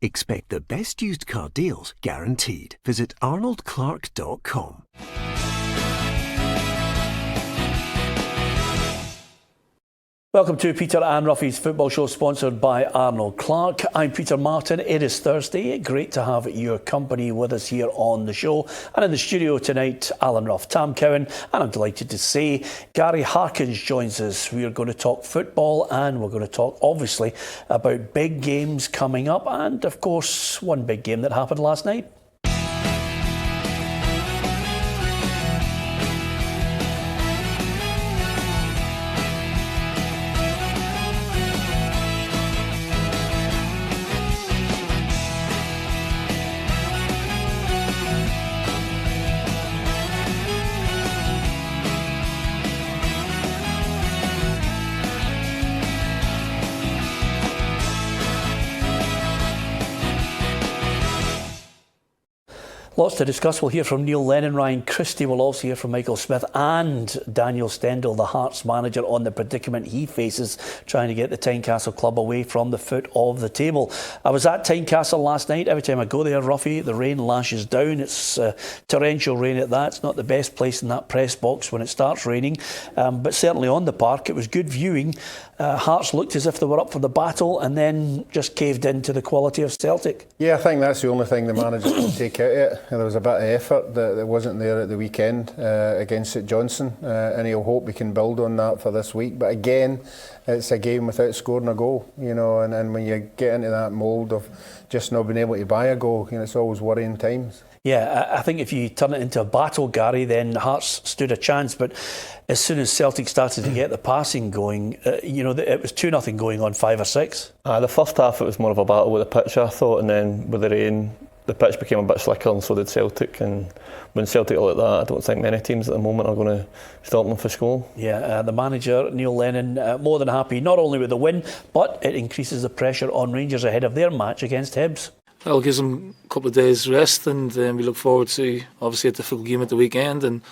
Expect the best used car deals guaranteed. Visit arnoldclark.com. Welcome to Peter and Roughie's football show, sponsored by Arnold Clark. I'm Peter Martin. It is Thursday. Great to have your company with us here on the show. And in the studio tonight, Alan Rough, Tam Cowan, and I'm delighted to say Gary Harkins joins us. We are going to talk football, and we're going to talk, obviously, about big games coming up, and, of course, one big game that happened last night. Lots to discuss. We'll hear from Neil Lennon, Ryan Christie. We'll also hear from Michael Smith and Daniel Stendel, the Hearts manager, on the predicament he faces trying to get the Tynecastle club away from the foot of the table. I was at Tynecastle last night. Every time I go there, Roughie, the rain lashes down. It's torrential rain at that. It's not the best place in that press box when it starts raining. But certainly on the park, it was good viewing. Hearts looked as if they were up for the battle and then just caved into the quality of Celtic. Yeah, I think that's the only thing the manager can take out of it. There was a bit of effort that wasn't there at the weekend against St Johnstone, and he'll hope we can build on that for this week. But again, it's a game without scoring a goal, you know, and when you get into that mould of just not being able to buy a goal, you know, it's always worrying times. Yeah, I think if you turn it into a battle, Gary, then Hearts stood a chance. But as soon as Celtic started to get the passing going, you know, it was 2-0 going on 5 or 6. The first half, it was more of a battle with the pitch, I thought, and then with the rain, the pitch became a bit slicker, and so did Celtic. And when Celtic are like that, I don't think many teams at the moment are going to stop them for score. Yeah, the manager, Neil Lennon, more than happy, not only with the win, but it increases the pressure on Rangers ahead of their match against Hibs. Well, it gives them a couple of days rest, and we look forward to, obviously, a difficult game at the weekend, and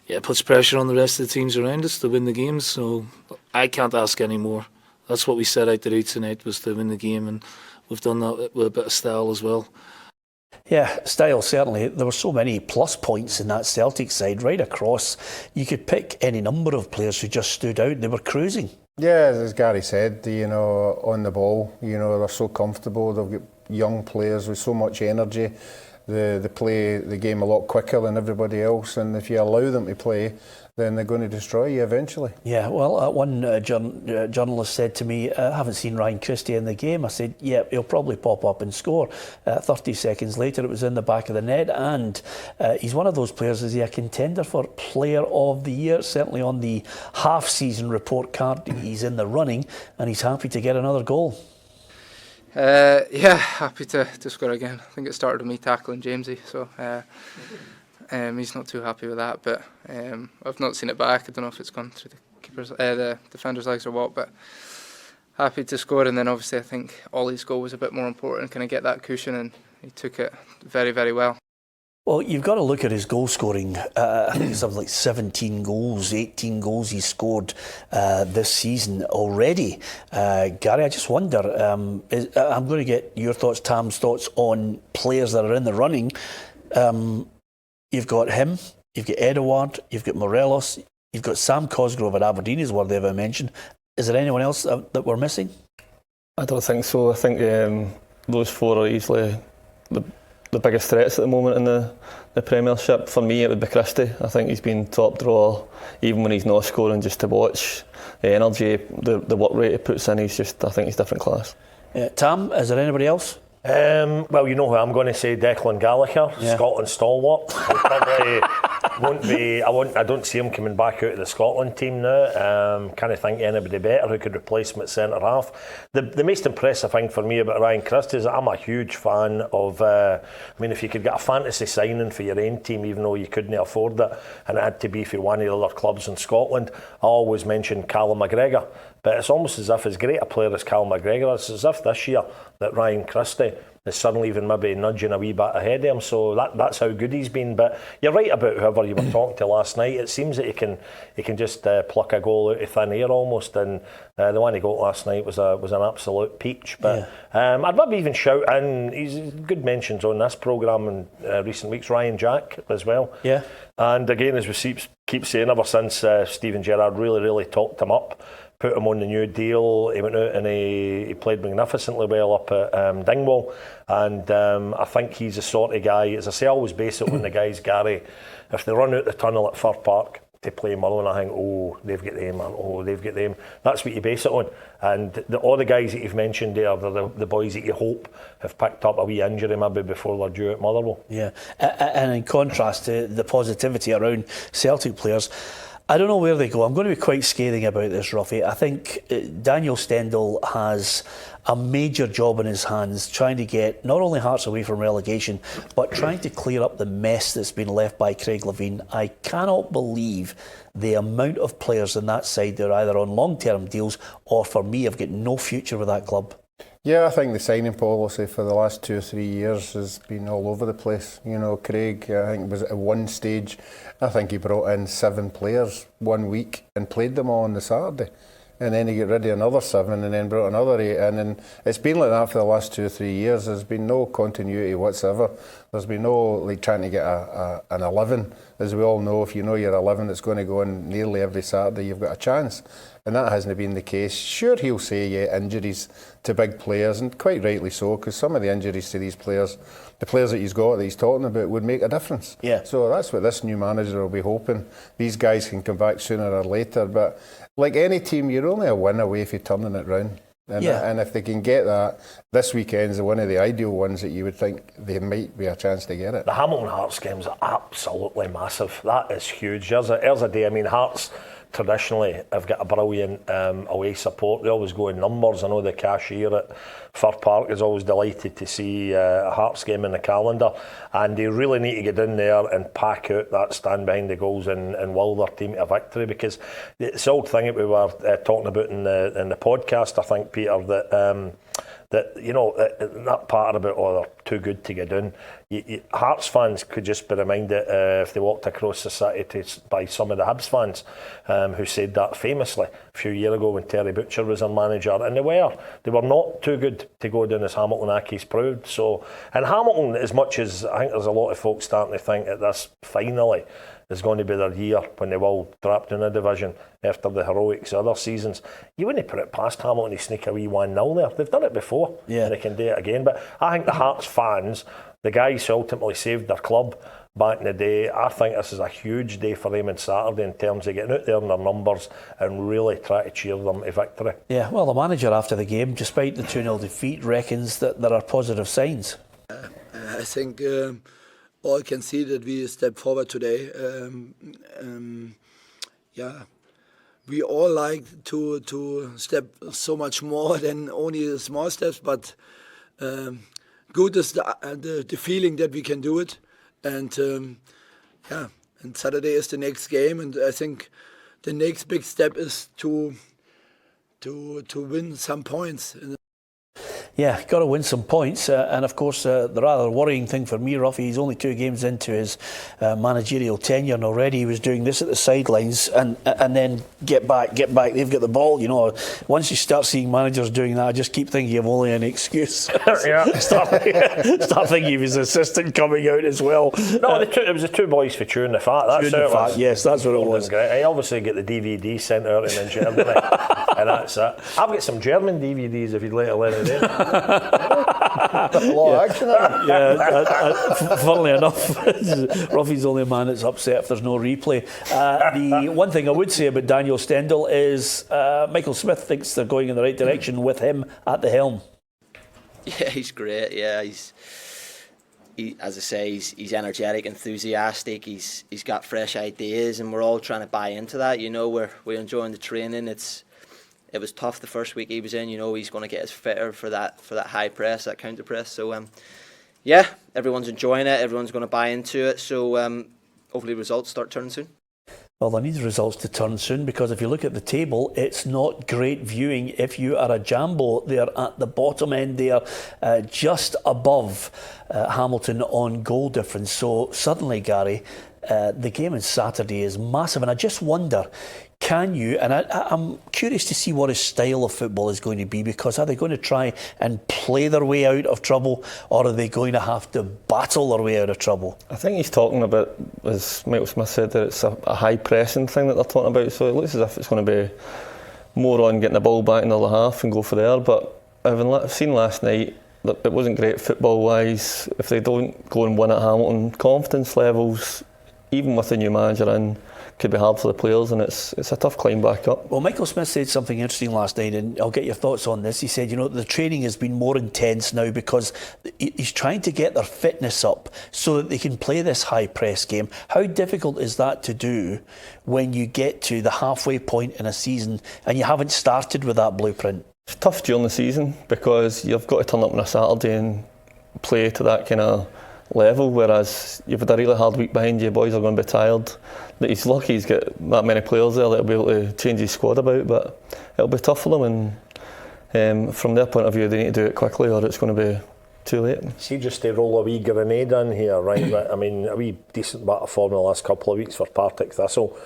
yeah, it puts pressure on the rest of the teams around us to win the games. So I can't ask any more. That's what we set out to do tonight, was to win the game, and we've done that with a bit of style as well. Yeah, style, certainly. There were so many plus points in that Celtic side right across. You could pick any number of players who just stood out. They were cruising. Yeah, as Gary said, you know, on the ball, you know, they're so comfortable. They've got young players with so much energy. They play the game a lot quicker than everybody else, and if you allow them to play, then they're going to destroy you eventually. Yeah, well, one journalist said to me, I haven't seen Ryan Christie in the game. I said, yeah, he'll probably pop up and score. 30 seconds later, it was in the back of the net, and he's one of those players. Is he a contender for Player of the Year? Certainly on the half-season report card, he's in the running, and he's happy to get another goal. Yeah, happy to score again. I think it started with me tackling Jamesy, so he's not too happy with that. But I've not seen it back. I don't know if it's gone through the defender's legs or what. But happy to score, and then obviously I think Ollie's goal was a bit more important. Can I get that cushion? And he took it very, very well. Well, you've got to look at his goal scoring. I think it's something like 17 goals, 18 goals he's scored this season already. Gary, I just wonder, I'm going to get your thoughts, Tam's thoughts on players that are in the running. You've got him, you've got Edouard, you've got Morelos, you've got Sam Cosgrove at Aberdeen is worthy of a mention. Is there anyone else that we're missing? I don't think so. I think those four are easily the biggest threats at the moment in the Premiership. For me, it would be Christie. I think he's been top drawer, even when he's not scoring, just to watch the energy, the work rate he puts in. I think he's different class. Tam, is there anybody else? Well, you know who I'm going to say, Declan Gallagher, yeah. Scotland stalwart. Probably won't be. I don't see him coming back out of the Scotland team now. Can't think of anybody better who could replace him at centre half. The most impressive thing for me about Ryan Christie is that I'm a huge fan of. I mean, if you could get a fantasy signing for your own team, even though you couldn't afford it, and it had to be for one of the other clubs in Scotland, I always mention Callum McGregor. But it's almost as if, as great a player as Callum McGregor, it's as if this year that Ryan Christie is suddenly even maybe nudging a wee bit ahead of him. So that's how good he's been. But you're right about whoever you were talking to last night. It seems that he can just pluck a goal out of thin air almost, and the one he got last night was an absolute peach. But I'd maybe even shout in, he's good mentions on this programme in recent weeks, Ryan Jack as well. Yeah. And again, as we keep saying, ever since Steven Gerrard really talked him up, put him on the new deal, he went out and he played magnificently well up at Dingwall, and I think he's the sort of guy, as I say, I always base it on the guys, Gary, if they run out the tunnel at Fir Park to play Mullen, I think, oh, they've got them, they've got them. That's what you base it on. And all the guys that you've mentioned there, they're the boys that you hope have picked up a wee injury maybe before they're due at Motherwell. Yeah, and in contrast to the positivity around Celtic players, I don't know where they go. I'm going to be quite scathing about this, Roughie. I think Daniel Stendel has a major job in his hands, trying to get not only Hearts away from relegation, but trying to clear up the mess that's been left by Craig Levein. I cannot believe the amount of players on that side that are either on long-term deals or, for me, have got no future with that club. Yeah, I think the signing policy for the last 2 or 3 years has been all over the place. You know, Craig, I think, was at one stage, I think he brought in 7 players 1 week and played them all on the Saturday. And then he got rid of another 7 and then brought another 8 in. And it's been like that for the last 2 or 3 years. There's been no continuity whatsoever. There's been no like trying to get an 11. As we all know, if you know your 11 that's going to go in nearly every Saturday, you've got a chance. And that hasn't been the case. Sure, he'll say, yeah, injuries to big players, and quite rightly so, because some of the injuries to these players, the players that he's got, that he's talking about, would make a difference. Yeah. So that's what this new manager will be hoping. These guys can come back sooner or later. But like any team, you're only a win away from turning it round. And if they can get that, this weekend's one of the ideal ones that you would think they might be a chance to get it. The Hamilton Hearts game's absolutely massive. That is huge. There's a day. I mean, Hearts traditionally have got a brilliant away support. They always go in numbers. I know the cashier at Fir Park is always delighted to see a Hearts game in the calendar, and they really need to get in there and pack out that stand behind the goals and will their team to victory, because it's the old thing that we were talking about in the podcast, I think, Peter, that you know, that part about, oh, they're too good to get in. Hearts fans could just be reminded if they walked across the city by some of the Hibs fans who said that famously a few years ago when Terry Butcher was their manager, and they were not too good to go down as Hamilton Accies proud. So, and Hamilton, as much as I think there's a lot of folks starting to think that this finally is going to be their year when they will drop down a division after the heroics of other seasons, you wouldn't put it past Hamilton to sneak a wee 1-0 there. They've done it before, and they can do it again. But I think the Hearts fans, the guys who ultimately saved their club back in the day, I think this is a huge day for them on Saturday in terms of getting out there in their numbers and really try to cheer them to victory. Yeah, well, the manager after the game, despite the 2-0 defeat, reckons that there are positive signs. I think all can see that we step forward today. We all like to step so much more than only the small steps, but good is the feeling that we can do it. And and Saturday is the next game, and I think the next big step is to win some points. Yeah, got to win some points, and of course the rather worrying thing for me, Roughie, he's only 2 games into his managerial tenure, and already he was doing this at the sidelines, and then get back, they've got the ball, you know. Once you start seeing managers doing that, I just keep thinking of only an excuse. start thinking of his assistant coming out as well. No, it was the 2 boys for chewing the fat. Yes, that's what it was. I obviously get the DVD sent out in Germany, and that's it. I've got some German DVDs if you'd like to let it in. A lot of action. Funnily enough, Roughie's only a man that's upset if there's no replay. The one thing I would say about Daniel Stendel is Michael Smith thinks they're going in the right direction with him at the helm. Yeah, he's great. Yeah, as I say, he's energetic, enthusiastic. He's got fresh ideas, and we're all trying to buy into that. You know, we're enjoying the training. It was tough the first week he was in. You know, he's going to get us fitter for that high press, that counter press. So yeah, everyone's enjoying it. Everyone's going to buy into it. So hopefully results start turning soon. Well, they need the results to turn soon, because if you look at the table, it's not great viewing if you are a Jambo. They're at the bottom end there, just above Hamilton on goal difference. So suddenly, Gary, the game on Saturday is massive. And I just wonder, can you, and I'm curious to see what his style of football is going to be, because are they going to try and play their way out of trouble, or are they going to have to battle their way out of trouble? I think he's talking about, as Michael Smith said, that it's a high pressing thing that they're talking about, so it looks as if it's going to be more on getting the ball back in the other half and go for there. But I've seen last night that it wasn't great football wise. If they don't go and win at Hamilton, confidence levels, even with the new manager in, could be hard for the players, and it's a tough climb back up. Well, Michael Smith said something interesting last night, and I'll get your thoughts on this. He said, the training has been more intense now because he's trying to get their fitness up so that they can play this high press game. How difficult is that to do when you get to the halfway point in a season and you haven't started with that blueprint? It's tough during the season because you've got to turn up on a Saturday and play to that kind of level, whereas you've had a really hard week behind you, boys are going to be tired. He's lucky he's got that many players there that'll be able to change his squad about, but it'll be tough for them, and from their point of view they need to do it quickly or it's going to be too late. See, just to roll a wee grenade in here, right? I mean, a wee decent bit of form in the last couple of weeks for Partick Thistle.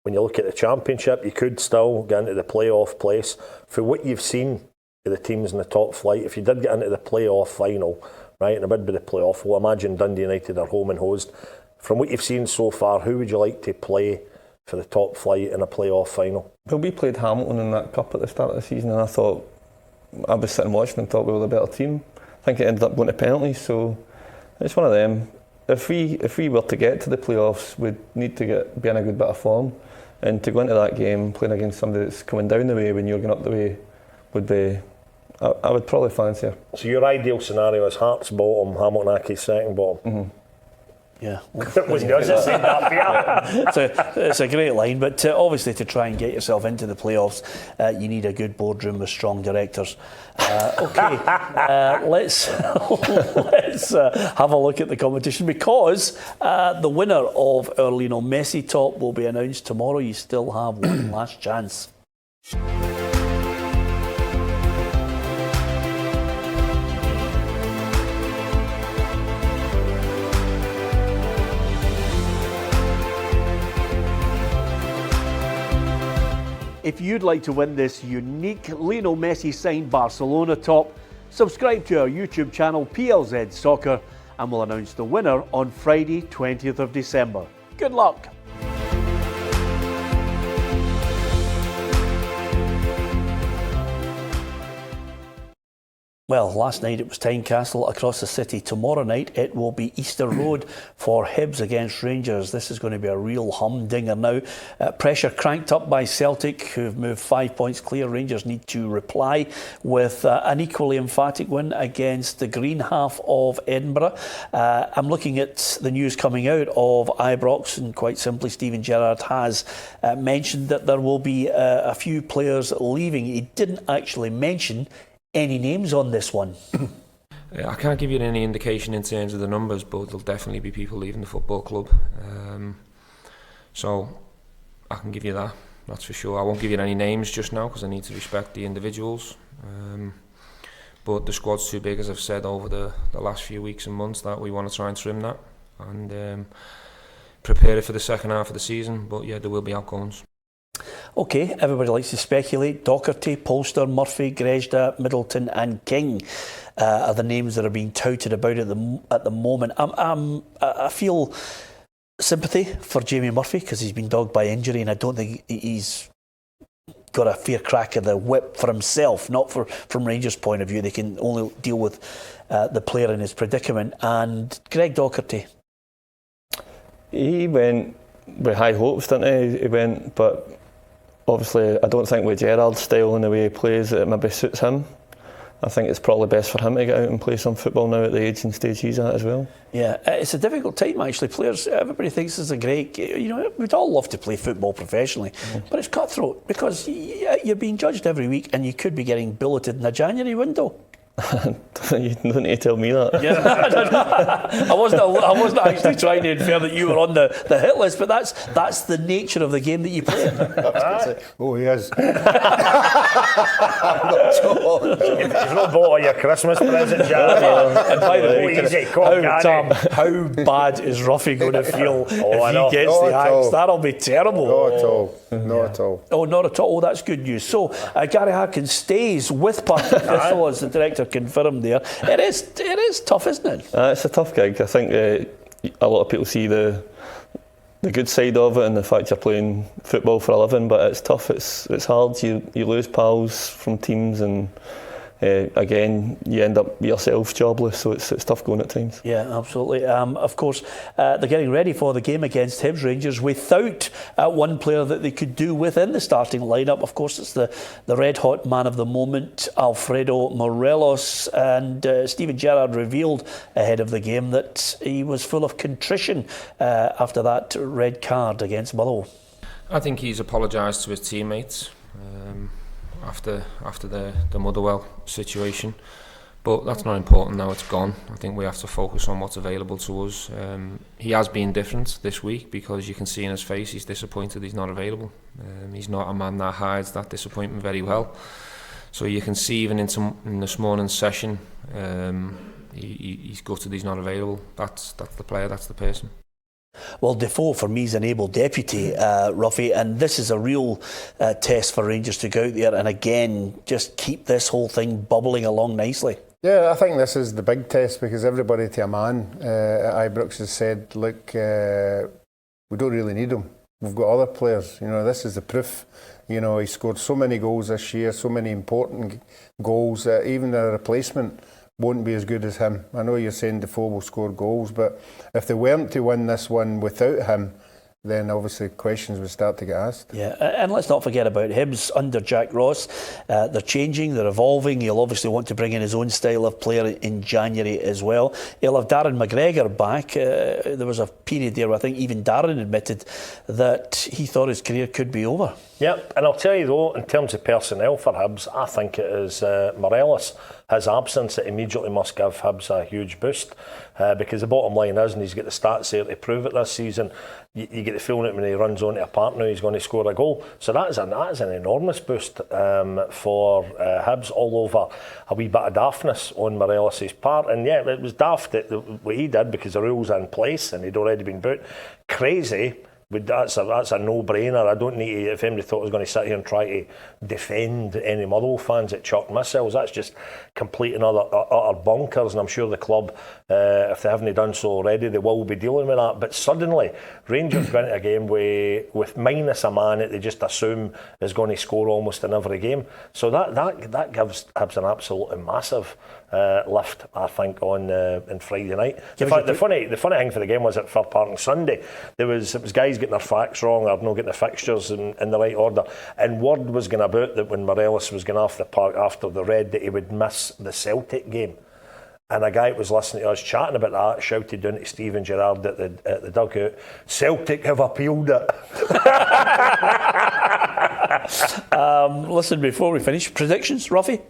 When you look at the Championship, you could still get into the playoff place. For what you've seen of the teams in the top flight, if you did get into the playoff final, right, and a bit of the playoff, well, imagine Dundee United are home and host. From what you've seen so far, who would you like to play for the top flight in a playoff final? Well, we played Hamilton in that cup at the start of the season, and I was sitting watching and thought we were the better team. I think it ended up going to penalties, so it's one of them. If we were to get to the playoffs, we'd need to be in a good bit of form, and to go into that game playing against somebody that's coming down the way when you're going up the way would be, I would probably fancy her. So your ideal scenario is Hearts bottom, Hamilton Accies second bottom. Mm-hmm. Yeah, was yours that said that, Peter? It's a great line, but obviously to try and get yourself into the playoffs, you need a good boardroom with strong directors. Let's have a look at the competition, because the winner of our Lionel Messi top will be announced tomorrow. You still have one last chance. If you'd like to win this unique Lionel Messi signed Barcelona top, subscribe to our YouTube channel PLZ Soccer, and we'll announce the winner on Friday 20th of December. Good luck! Well, last night it was Tynecastle across the city. Tomorrow night it will be Easter Road for Hibs against Rangers. This is going to be a real humdinger now. Pressure cranked up by Celtic, who've moved 5 points clear. Rangers need to reply with an equally emphatic win against the green half of Edinburgh. I'm looking at the news coming out of Ibrox, and quite simply Stephen Gerrard has mentioned that there will be a few players leaving. He didn't actually mention any names on this one? I can't give you any indication in terms of the numbers, but there'll definitely be people leaving the football club. So I can give you that, that's for sure. I won't give you any names just now because I need to respect the individuals. But the squad's too big, as I've said over the last few weeks and months, that we want to try and trim that and prepare it for the second half of the season. But yeah, there will be outgoings. Okay, everybody likes to speculate. Docherty, Polster, Murphy, Grejda, Middleton and King are the names that are being touted about at the moment. I feel sympathy for Jamie Murphy because he's been dogged by injury, and I don't think he's got a fair crack of the whip for himself, not from Rangers' point of view. They can only deal with the player in his predicament. And Greg Docherty. He went with high hopes, didn't he? He went, but obviously I don't think with Gerrard's style and the way he plays it maybe suits him. I think it's probably best for him to get out and play some football now at the age and stage he's at as well. Yeah, it's a difficult time actually. Players, everybody thinks it's a great, we'd all love to play football professionally, but it's cutthroat because you're being judged every week and you could be getting billeted in a January window. You don't need to tell me that. Yeah, I wasn't actually trying to infer that you were on the hit list, but that's the nature of the game that you play. Oh, he is. You've not bought all your Christmas present, Jared. And by the way, easy, come on, Tam, how bad is Roughie going to feel if he gets Not the at axe? all. That'll be terrible. Not at all. Not at all. Oh, not at all. Oh, that's good news. So, Gary Harkin stays with Partick Thistle, as the director confirmed there. It is tough, isn't it? It's a tough gig. I think a lot of people see the good side of it and the fact you're playing football for a living, but it's tough. It's hard. You lose pals from teams, and again you end up yourself jobless. So it's tough going at times. Yeah, absolutely. Of course, they're getting ready for the game against Hibs Rangers without one player that they could do within the starting lineup. Of course, it's the red hot man of the moment, Alfredo Morelos, and Steven Gerrard revealed ahead of the game that he was full of contrition after that red card against Motherwell. I think he's apologised to his teammates after the Motherwell situation, but that's not important now. It's gone. I think we have to focus on what's available to us. He has been different this week because you can see in his face he's disappointed he's not available. He's not a man that hides that disappointment very well, so you can see even in this morning's session he's gutted he's not available. That's the player, that's the person. Well, Defoe for me is an able deputy, Roughie, and this is a real test for Rangers to go out there and again just keep this whole thing bubbling along nicely. Yeah, I think this is the big test because everybody to a man at Ibrox has said, look, we don't really need him. We've got other players. You know, this is the proof. You know, he scored so many goals this year, so many important goals that even a replacement won't be as good as him. I know you're saying Defoe will score goals, but if they weren't to win this one without him, then obviously questions would start to get asked. Yeah, and let's not forget about Hibs under Jack Ross. They're changing, they're evolving. He'll obviously want to bring in his own style of player in January as well. He'll have Darren McGregor back. There was a period there where I think even Darren admitted that he thought his career could be over. Yep, and I'll tell you though, in terms of personnel for Hibs, I think it is Morelos. His absence, it immediately must give Hibs a huge boost because the bottom line is, and he's got the stats there to prove it this season, you get the feeling that when he runs onto a partner he's going to score a goal. So that is an enormous boost for Hibs, all over a wee bit of daftness on Morelos' part. And yeah, it was daft what he did because the rules are in place and he'd already been booked. Crazy. But that's a no-brainer. I don't need to, if anybody thought I was going to sit here and try to defend any Motherwell fans that chucked missiles, that's just complete and utter bonkers, and I'm sure the club, if they haven't done so already, they will be dealing with that. But suddenly, Rangers go into a game with minus a man that they just assume is going to score almost in every game. So that gives Hibs an absolutely massive lift, I think, on Friday night. In fact, the funny thing for the game was at Fir Park on Sunday, it was guys getting their facts wrong or not getting the fixtures in the right order, and word was going about that when Morelos was going off the park after the red that he would miss the Celtic game. And a guy that was listening to us chatting about that shouted down to Steven Gerrard at the dugout, Celtic have appealed it. Listen, before we finish, predictions, Roughie?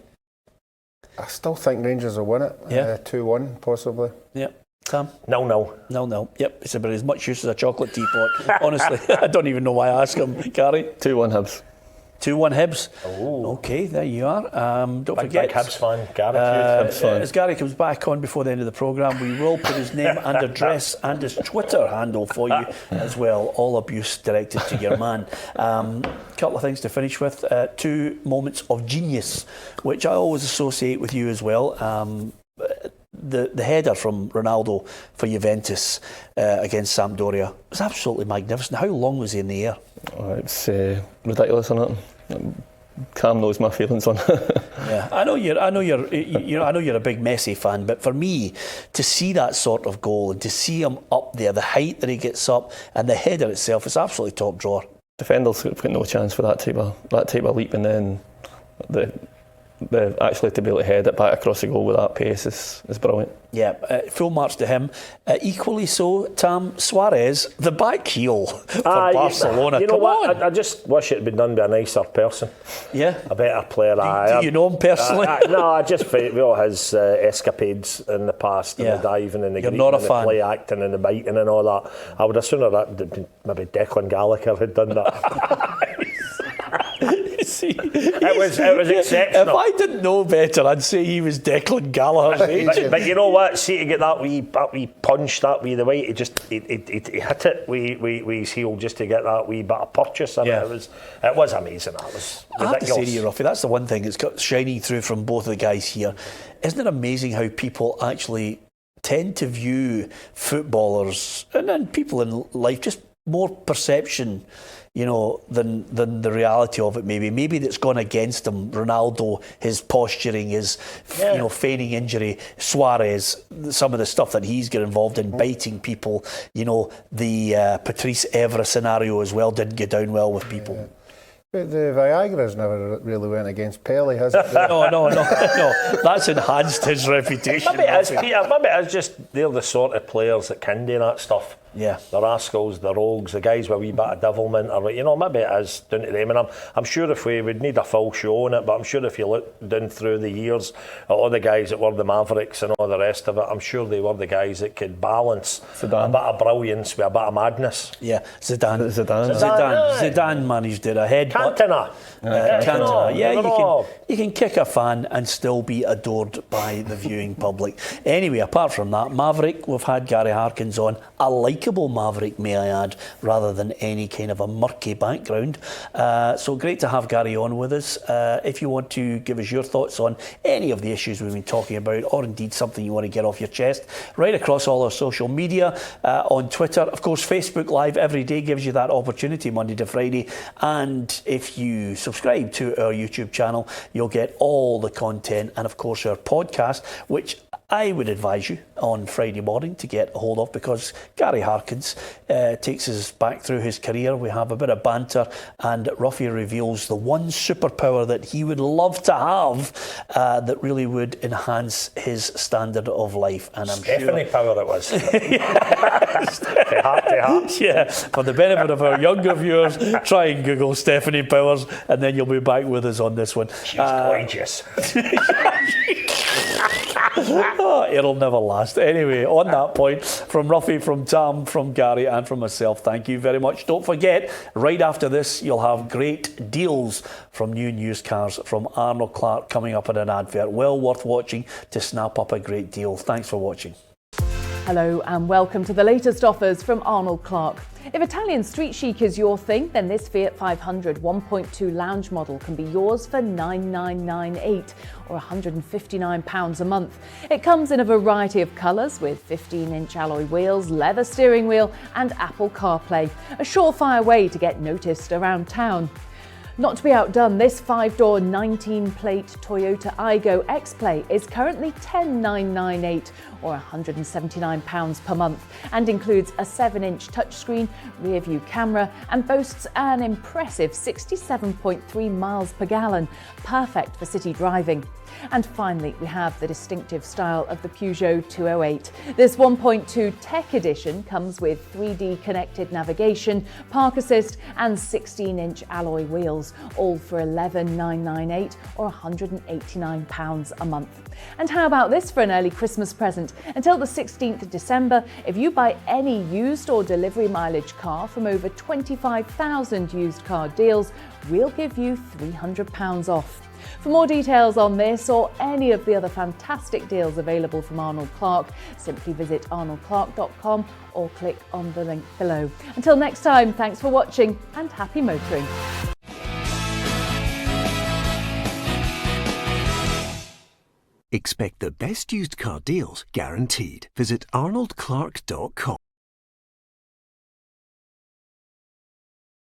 I still think Rangers will win it. Yeah. 2-1 possibly. Yeah. Tam? 0-0. 0-0. Yep, it's about as much use as a chocolate teapot. Honestly, I don't even know why I ask him. Gary? 2-1 Hibs. 2-1 Hibs. Oh. Okay, there you are. Don't forget. Big Hibs fan, Gary. Hibs fan. As Gary comes back on before the end of the programme, we will put his name and address and his Twitter handle for you as well. All abuse directed to your man. Couple of things to finish with. 2 moments of genius, which I always associate with you as well. The header from Ronaldo for Juventus against Sampdoria was absolutely magnificent. How long was he in the air? Oh, it's ridiculous, isn't it? Cam knows my feelings on it. Yeah, I know you're a big Messi fan, but for me, to see that sort of goal and to see him up there, the height that he gets up, and the header itself is absolutely top drawer. Defenders have got no chance for that type of leap, and then actually to be able to head it back across the goal with that pace is brilliant. Yeah, full marks to him. Equally so, Tam, Suarez, the back heel for Barcelona. You know what? I just wish it had been done by a nicer person. Yeah. A better player. Do you know him personally? No, I just with all his escapades in the past, and the diving and the You're greeting not a and fan. the play acting and the biting and all that. I would have sooner that maybe Declan Gallagher had done that. See, it was exceptional. If I didn't know better, I'd say he was Declan Gallagher's age. But you know what? See, to get that wee punch, that wee the way he hit it with his heel just to get that wee bit of purchase. And it was amazing. That was ridiculous. I have to say to you, Roughie, that's the one thing that's got shining through from both of the guys here. Isn't it amazing how people actually tend to view footballers and then people in life just more perception, you know, than the reality of it. Maybe that's gone against him. Ronaldo, his posturing, his feigning injury. Suarez, some of the stuff that he's got involved in, biting people. You know, the Patrice Evra scenario as well didn't get down well with people. But the Viagra's never really went against Pelé, has it? No. That's enhanced his reputation. Maybe it is, Peter. Maybe it is just they're the sort of players that can do that stuff. Yeah. The rascals, the rogues, the guys with a wee bit of devilment, or maybe it is down to them. And I'm sure if we would need a full show on it, but I'm sure if you look down through the years at all the guys that were the Mavericks and all the rest of it, I'm sure they were the guys that could balance a bit of brilliance with a bit of madness. Yeah, Zidane, managed it ahead. Cantona. Yeah, you can kick a fan and still be adored by the viewing public. Anyway, apart from that, Maverick, we've had Gary Harkins on. A likeable Maverick, may I add, rather than any kind of a murky background. So great to have Gary on with us. If you want to give us your thoughts on any of the issues we've been talking about, or indeed something you want to get off your chest, right across all our social media, on Twitter, of course, Facebook Live every day gives you that opportunity, Monday to Friday. And if you subscribe to our YouTube channel, you'll get all the content, and of course our podcast, which I would advise you on Friday morning to get a hold of, because Gary Harkins takes us back through his career. We have a bit of banter, and Roughie reveals the one superpower that he would love to have that really would enhance his standard of life. And I'm Stephanie Power it was. Yeah, for the benefit of our younger viewers, try and Google Stephanie Powers, and then you'll be back with us on this one. She's gorgeous. It'll never last. Anyway, on that point, from Roughie, from Tam, from Gary, and from myself, thank you very much. Don't forget, right after this, you'll have great deals from new used cars from Arnold Clark coming up in an advert. Well worth watching to snap up a great deal. Thanks for watching. Hello and welcome to the latest offers from Arnold Clark. If Italian street chic is your thing, then this Fiat 500 1.2 lounge model can be yours for $9,998 or £159 a month. It comes in a variety of colours with 15-inch alloy wheels, leather steering wheel and Apple CarPlay. A surefire way to get noticed around town. Not to be outdone, this 5-door 19-plate Toyota Aygo X-Play is currently $10,998 or £179 per month, and includes a 7-inch touchscreen, rear view camera, and boasts an impressive 67.3 miles per gallon, perfect for city driving. And finally, we have the distinctive style of the Peugeot 208. This 1.2 Tech Edition comes with 3D connected navigation, park assist and 16-inch alloy wheels, all for $11,998 or £189 a month. And how about this for an early Christmas present? Until the 16th of December, if you buy any used or delivery mileage car from over 25,000 used car deals, we'll give you £300 off. For more details on this or any of the other fantastic deals available from Arnold Clark, simply visit arnoldclark.com or click on the link below. Until next time, thanks for watching and happy motoring. Expect the best used car deals guaranteed. Visit arnoldclark.com.